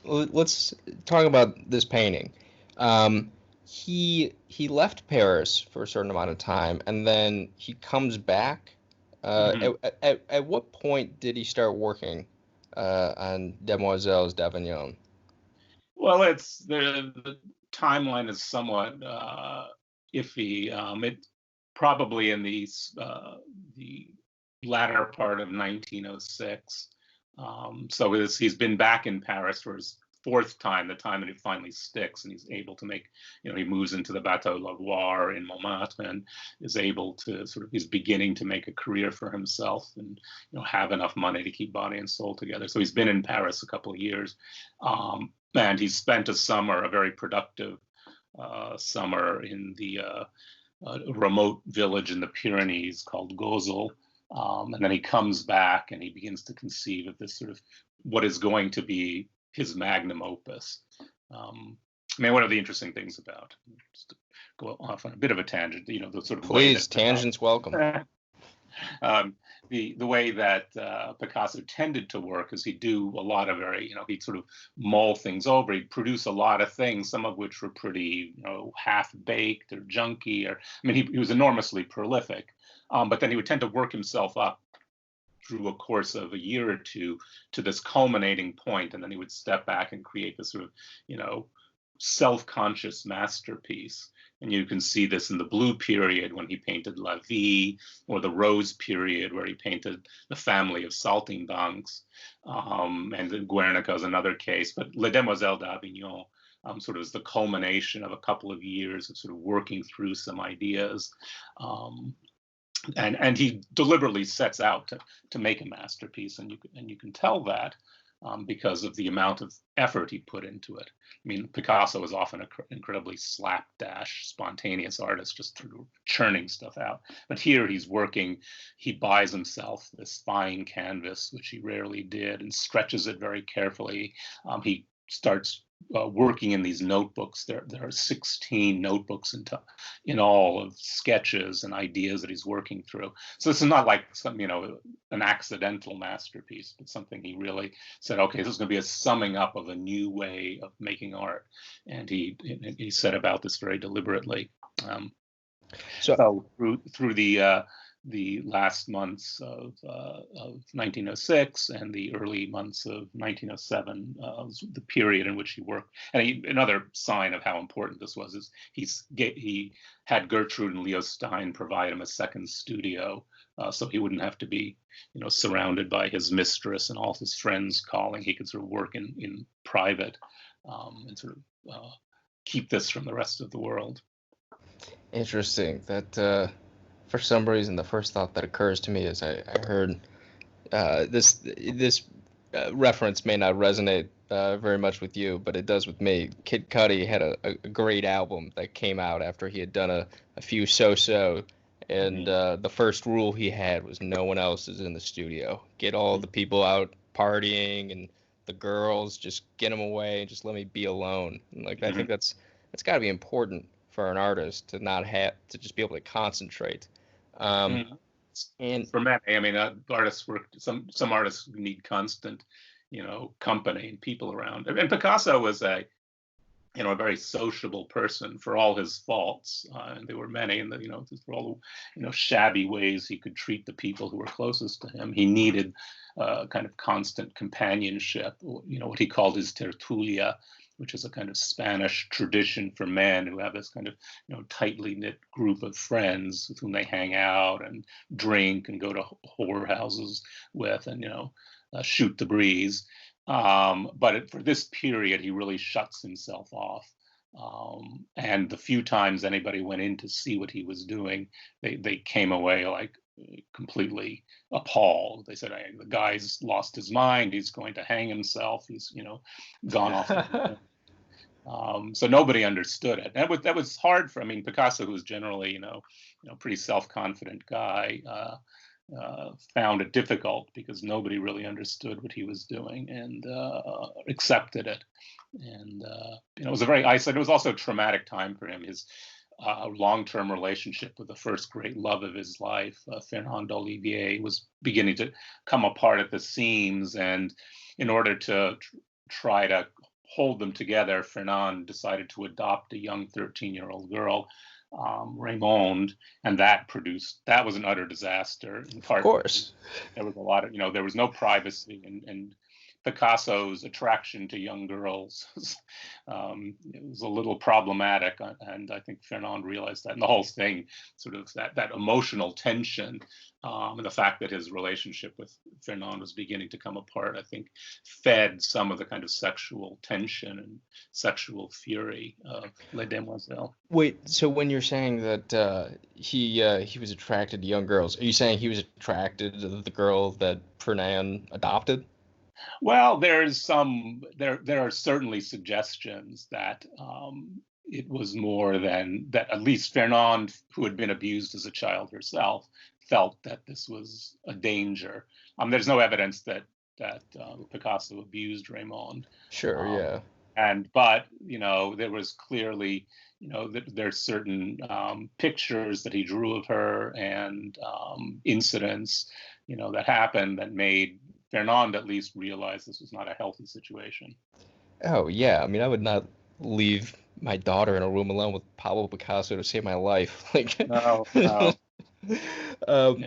let's talk about this painting. Um, he left Paris for a certain amount of time, and then he comes back. Mhm. At what point did he start working on Demoiselles d'Avignon? Well, it's the timeline is somewhat iffy. It probably in the latter part of 1906. So he's been back in Paris for his fourth time, the time that it finally sticks, and he's able to make, he moves into the Bateau Lavoir in Montmartre and is able to he's beginning to make a career for himself and, have enough money to keep body and soul together. So he's been in Paris a couple of years. And he's spent a summer, a very productive summer in the remote village in the Pyrenees called Gozel. And then he comes back and he begins to conceive of this sort of what is going to be his magnum opus. I mean, one of the interesting things about, just to go off on a bit of a tangent, the sort of way Please, that Picasso, tangents welcome. the way that Picasso tended to work is he'd do a lot of very, he'd sort of mull things over. He'd produce a lot of things, some of which were pretty, half baked or junky. Or I mean, he was enormously prolific, but then he would tend to work himself up through a course of a year or two to this culminating point, and then he would step back and create this sort of, self-conscious masterpiece. And you can see this in the blue period when he painted La Vie, or the rose period where he painted the family of saltimbanques. And Guernica is another case. But Les Demoiselles d'Avignon sort of is the culmination of a couple of years of sort of working through some ideas. And he deliberately sets out to make a masterpiece, and you can tell that because of the amount of effort he put into it. I mean, Picasso is often an incredibly slapdash, spontaneous artist, just sort of churning stuff out. But here he's working, he buys himself this fine canvas, which he rarely did, and stretches it very carefully. He starts working in these notebooks. There are 16 notebooks in all of sketches and ideas that he's working through. So this is not like some, an accidental masterpiece, but something he really said, okay, this is going to be a summing up of a new way of making art. And he set about this very deliberately. So So through the last months of 1906 and the early months of 1907, the period in which he worked. And another sign of how important this was is he had Gertrude and Leo Stein provide him a second studio, so he wouldn't have to be, surrounded by his mistress and all his friends calling. He could sort of work in private and sort of keep this from the rest of the world. interesting that for some reason the first thought that occurs to me is I heard this reference may not resonate very much with you, but it does with me. Kid Cudi had a great album that came out after he had done a few so-so, and the first rule he had was no one else is in the studio. Get all the people out partying and the girls, just get them away and just let me be alone. And like I think that's got to be important for an artist to not have to just be able to concentrate. And For many, I mean, artists work. Some artists need constant, company and people around. And Picasso was a very sociable person for all his faults, and there were many, and for all the shabby ways he could treat the people who were closest to him. He needed kind of constant companionship. What he called his tertulia, which is a kind of Spanish tradition for men who have this kind of tightly knit group of friends with whom they hang out and drink and go to whorehouses with, and shoot the breeze. But for this period, he really shuts himself off. And the few times anybody went in to see what he was doing, they came away like completely appalled. They said, "Hey, the guy's lost his mind. He's going to hang himself. He's gone off." So nobody understood it. That was hard for. I mean, Picasso, who was generally pretty self-confident guy, found it difficult because nobody really understood what he was doing and accepted it. And it was a very isolated. It was also a traumatic time for him. His long-term relationship with the first great love of his life, Fernand Olivier, was beginning to come apart at the seams. And in order to try to hold them together, Fernand decided to adopt a young 13-year-old girl, Raymond, and that was an utter disaster, in Of part because course. there was a lot of, there was no privacy, and Picasso's attraction to young girls it was a little problematic, and I think Fernand realized that. And the whole thing, sort of that emotional tension, and the fact that his relationship with Fernand was beginning to come apart, I think, fed some of the kind of sexual tension and sexual fury of Les Demoiselles. Wait, so when you're saying that he was attracted to young girls, are you saying he was attracted to the girl that Fernand adopted? Well, there are certainly suggestions that it was more than that. At least Fernand, who had been abused as a child herself, felt that this was a danger. There's no evidence that Picasso abused Raymond, Sure, um, yeah. but there was clearly there's certain pictures that he drew of her, and incidents that happened that made Fernand at least realize this was not a healthy situation. Oh, yeah. I mean, I would not leave my daughter in a room alone with Pablo Picasso to save my life. Like, No, no. um,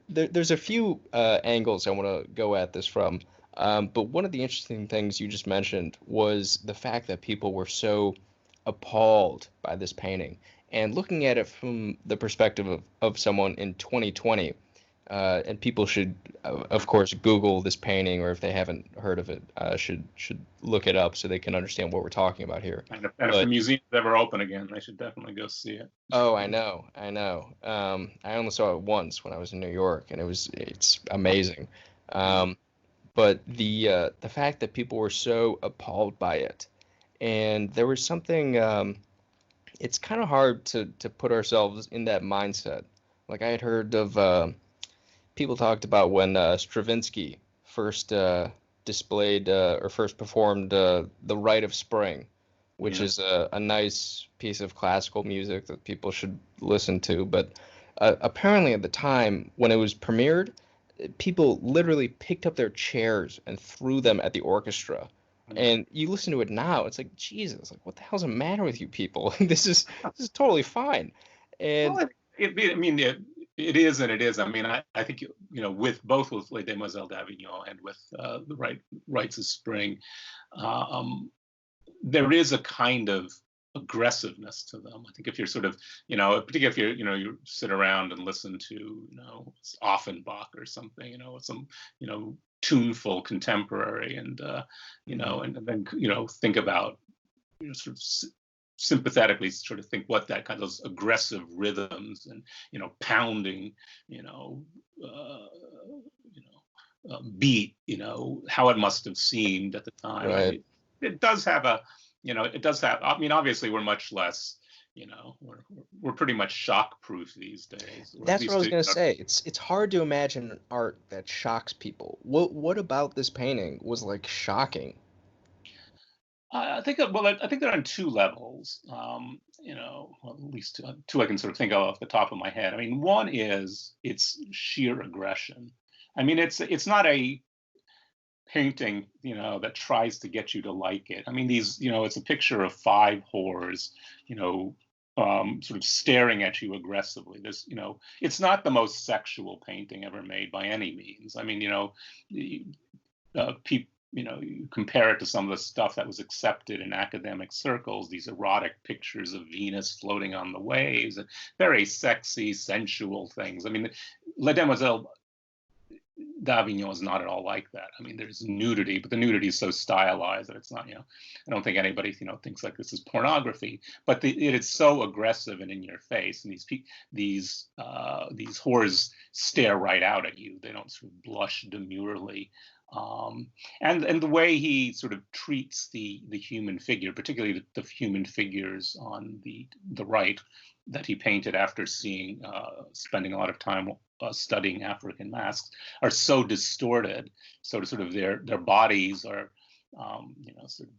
there's a few angles I want to go at this from. But one of the interesting things you just mentioned was the fact that people were so appalled by this painting. And looking at it from the perspective of someone in 2020, and people should, of course, Google this painting, or if they haven't heard of it, should look it up so they can understand what we're talking about here. And if the But museum's ever open again, I should definitely go see it. oh, I know, I know. I only saw it once when I was in New York, and it's amazing. Um, but the fact that people were so appalled by it, and there was something. It's kind of hard to put ourselves in that mindset. Like I had heard of. People talked about when Stravinsky first displayed or first performed The Rite of Spring, which Yeah. is a nice piece of classical music that people should listen to. But apparently, at the time when it was premiered, people literally picked up their chairs and threw them at the orchestra. Yeah. And you listen to it now, it's like Jesus, like what the hell's the matter with you people? This is totally fine. Well, And I mean, it is and it is. I mean, I think with both with Les Demoiselles d'Avignon and with Rites of Spring, um, there is a kind of aggressiveness to them. I think if you're sort of, particularly if you sit around and listen to, Offenbach or something, some, tuneful contemporary, and and then think about, sort of sympathetically sort of think what that kind of those aggressive rhythms and pounding, uh, beat, how it must have seemed at the time. right. It does have a, it does have. I mean, obviously, we're much less. We're pretty much shock proof these days, or at That's what I least was gonna say. It's hard to imagine art that shocks people. What about this painting was like shocking? I think I think they're on two levels. Well, at least two I can sort of think of off the top of my head. I mean, one is its sheer aggression. I mean, it's not a painting, that tries to get you to like it. I mean, it's a picture of five whores, sort of staring at you aggressively. It's not the most sexual painting ever made by any means. I mean, people, you compare it to some of the stuff that was accepted in academic circles, these erotic pictures of Venus floating on the waves, and very sexy, sensual things. I mean, Les Demoiselles d'Avignon is not at all like that. I mean, there's nudity, but the nudity is so stylized that it's not, I don't think anybody, thinks like this is pornography, but it is so aggressive and in your face. And these whores stare right out at you. They don't sort of blush demurely. And the way he sort of treats the human figure, particularly the human figures on the right that he painted after spending a lot of time studying African masks, are so distorted. So sort of their bodies are, sort of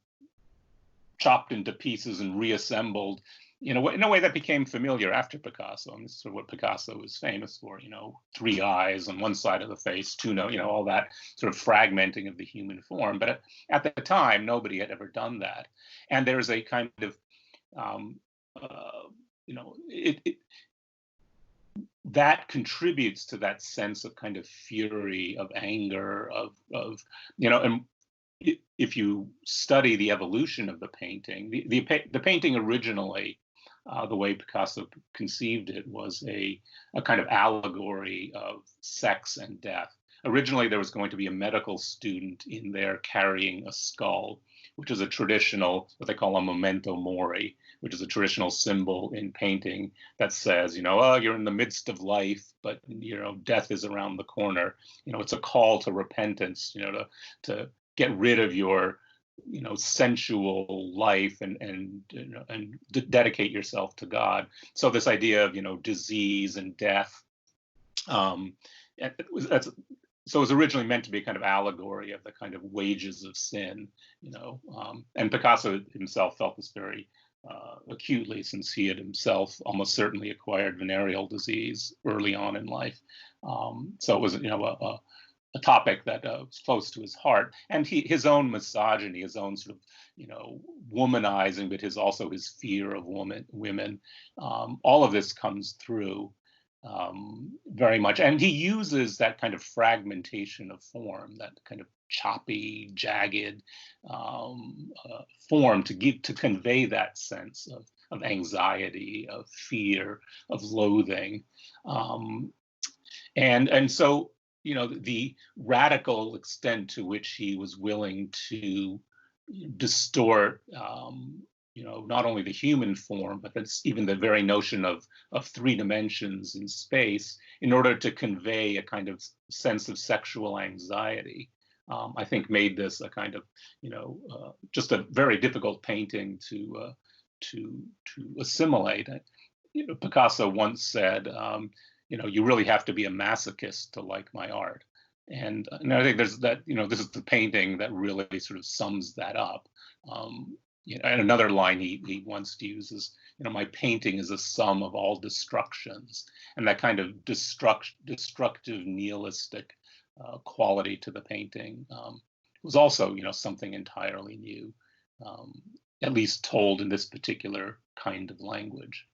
chopped into pieces and reassembled, in a way that became familiar after Picasso. I mean, this is sort of what Picasso was famous for, three eyes on one side of the face, two no, all that sort of fragmenting of the human form. But at the time, nobody had ever done that. And there's a kind of, um, uh, that contributes to that sense of kind of fury, of anger, and if you study the evolution of the painting, the painting originally, the way Picasso conceived it, was a kind of allegory of sex and death. Originally, there was going to be a medical student in there carrying a skull, which is a traditional, what they call a memento mori, which is a traditional symbol in painting that says, oh, you're in the midst of life, but death is around the corner. It's a call to repentance, to get rid of your sensual life and dedicate yourself to God. So this idea of disease and death, so it was originally meant to be a kind of allegory of the kind of wages of sin, and Picasso himself felt this very acutely, since he had himself almost certainly acquired venereal disease early on in life. So it was a topic that was close to his heart, and his own misogyny, his own sort of womanizing, but also his fear of women. All of this comes through very much, and he uses that kind of fragmentation of form, that kind of choppy, jagged form to convey that sense of anxiety, of fear, of loathing, and so the radical extent to which he was willing to distort not only the human form, but that's even the very notion of three dimensions in space, in order to convey a kind of sense of sexual anxiety, I think made this a kind of just a very difficult painting to assimilate. Picasso once said, you really have to be a masochist to like my art. And I think there's that, this is the painting that really sort of sums that up. And another line he once used is, my painting is a sum of all destructions. And that kind of destructive, nihilistic quality to the painting was also, something entirely new, at least told in this particular kind of language.